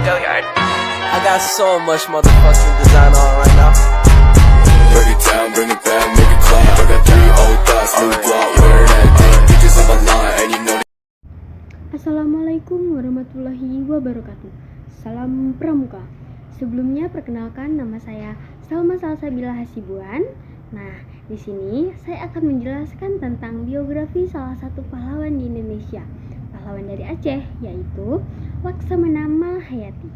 I got so much motherfucking design on right now. Break it down, bring it back, make it clap. I got 3 old thoughts, new block, wear that thing. Bitches on my line, and you know. Assalamualaikum warahmatullahi wabarakatuh. Salam Pramuka. Sebelumnya perkenalkan, nama saya Salma Salsabila Hasibuan. Nah, di sini saya akan menjelaskan tentang biografi salah satu pahlawan di Indonesia, pahlawan dari Aceh, yaitu Laksamana Malahayati.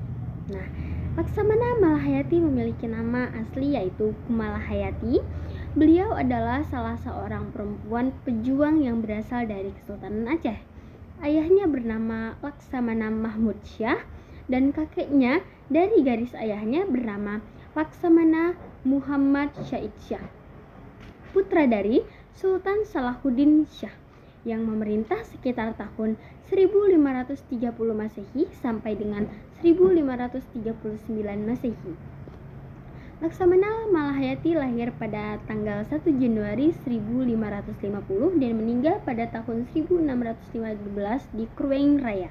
Nah, Laksamana Malahayati memiliki nama asli yaitu Kumalahayati. Beliau adalah salah seorang perempuan pejuang yang berasal dari Kesultanan Aceh. Ayahnya bernama Laksamana Mahmud Syah dan kakeknya dari garis ayahnya bernama Laksamana Muhammad Syahid Syah, putra dari Sultan Salahuddin Syah yang memerintah sekitar tahun 1530 Masehi sampai dengan 1539 Masehi. Laksamana Malahayati lahir pada tanggal 1 Januari 1550 dan meninggal pada tahun 1615 di Krueng Raya.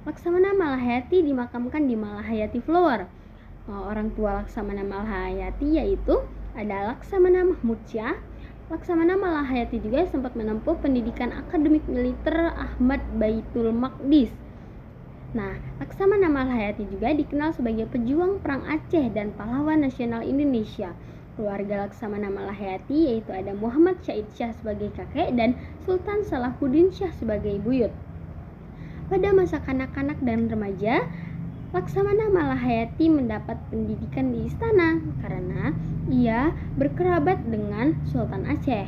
Laksamana Malahayati dimakamkan di Malahayati Flower. Orang tua Laksamana Malahayati yaitu ada Laksamana Mahmud Syah. Laksamana Malahayati juga sempat menempuh pendidikan akademik militer Ahmad Baitul Maqdis. Nah, Laksamana Malahayati juga dikenal sebagai pejuang perang Aceh dan pahlawan nasional Indonesia. Keluarga Laksamana Malahayati yaitu ada Muhammad Syahid Syah sebagai kakek dan Sultan Salahuddin Syah sebagai buyut. Pada masa kanak-kanak dan remaja, Laksamana Malahayati mendapat pendidikan di istana karena ia berkerabat dengan Sultan Aceh.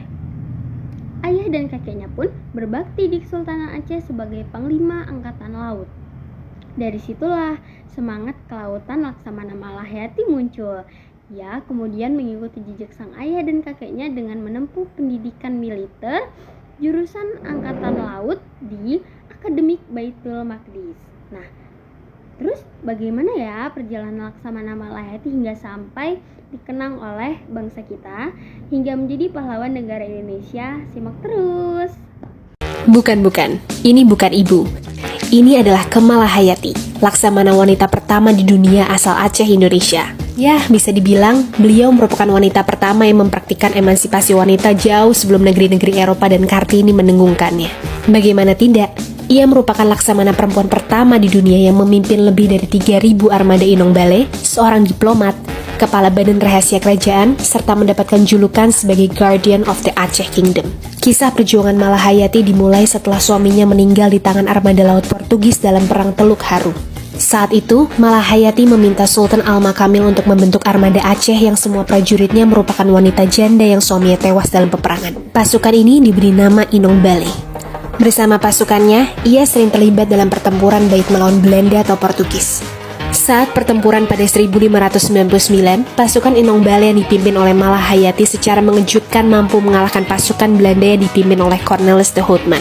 Ayah dan kakeknya pun berbakti di Kesultanan Aceh sebagai Panglima Angkatan Laut. Dari situlah semangat kelautan Laksamana Malahayati muncul. Ia kemudian mengikuti jejak sang ayah dan kakeknya dengan menempuh pendidikan militer jurusan Angkatan Laut di Akademik Baitul Maqdis. Nah, terus bagaimana ya perjalanan Laksamana Malahayati hingga sampai dikenang oleh bangsa kita hingga menjadi pahlawan negara Indonesia? Simak terus. Bukan, ini bukan ibu. Ini adalah Kemalahayati, Laksamana wanita pertama di dunia asal Aceh, Indonesia. Ya, bisa dibilang beliau merupakan wanita pertama yang mempraktikkan emansipasi wanita jauh sebelum negeri-negeri Eropa dan Kartini menenggungkannya. Bagaimana tidak? Ia merupakan Laksamana perempuan pertama di dunia yang memimpin lebih dari 3.000 armada Inong Bale, seorang diplomat, kepala badan rahasia kerajaan, serta mendapatkan julukan sebagai Guardian of the Aceh Kingdom. Kisah perjuangan Malahayati dimulai setelah suaminya meninggal di tangan armada laut Portugis dalam Perang Teluk Haru. Saat itu, Malahayati meminta Sultan Al-Makamil untuk membentuk armada Aceh yang semua prajuritnya merupakan wanita janda yang suaminya tewas dalam peperangan. Pasukan ini diberi nama Inong Bale. Bersama pasukannya, ia sering terlibat dalam pertempuran baik melawan Belanda atau Portugis. Saat pertempuran pada 1599, pasukan Inong Bale yang dipimpin oleh Malahayati secara mengejutkan mampu mengalahkan pasukan Belanda yang dipimpin oleh Cornelis de Houtman.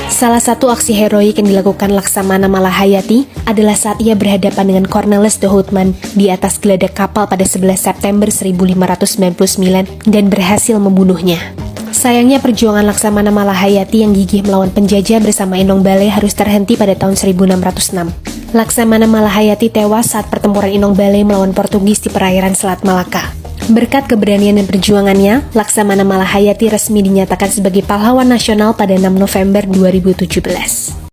Salah satu aksi heroik yang dilakukan Laksamana Malahayati adalah saat ia berhadapan dengan Cornelis de Houtman di atas geladak kapal pada 11 September 1599 dan berhasil membunuhnya. Sayangnya perjuangan Laksamana Malahayati yang gigih melawan penjajah bersama Inong Bale harus terhenti pada tahun 1606. Laksamana Malahayati tewas saat pertempuran Inong Bale melawan Portugis di perairan Selat Malaka. Berkat keberanian dan perjuangannya, Laksamana Malahayati resmi dinyatakan sebagai pahlawan nasional pada 6 November 2017.